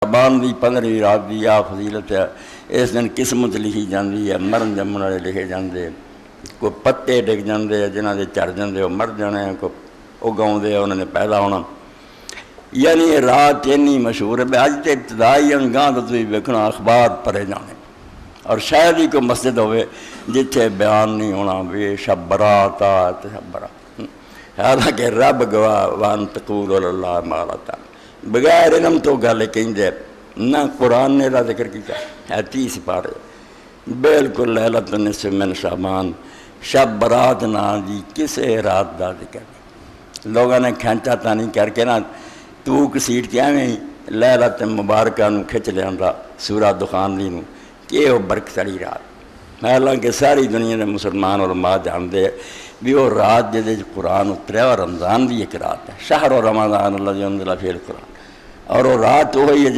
शाबान की 15वीं रात की आ फजीलत है। इस दिन किस्मत लिखी जाती है, मरन जमन वाले लिखे जाते, कोई पत्ते डिग जाते जिन्हों के झड़ जाते वो मर जाने, कोई उगाते उन्होंने पैदा होना। यानी रात इन्नी मशहूर है। अज तो इब्तदाई गांह तो तुम वेखना अखबार पढ़े जाने, और शायद ही कोई मस्जिद हो जिथे बयान नहीं होना वे शब बरात आ शब बरात। हालांकि रब गवाह वान तकूल अल्लाह मालता बगैर इलम तो गल कहेंगे ना कुरान ने दा जिक्र किया है 30 पारे बिल्कुल लैलत निस्फ़ मिन शाबान शब बरात ना जी किसी रात का जिक्र नहीं। लोगों ने खेचा तानी करके ना तू घसीट के एवं लैलत मुबारक खिंच लिया सूरा दुखान दी कि वह बरकतड़ी रात। हालांकि सारी दुनिया के मुसलमान और माँ जानते हैं भी वो रात जिसे कुरान उतरिया और रमज़ान की एक रात है, शहर और रमज़ान अल्लाह फिर कुरान, और वो रात वही है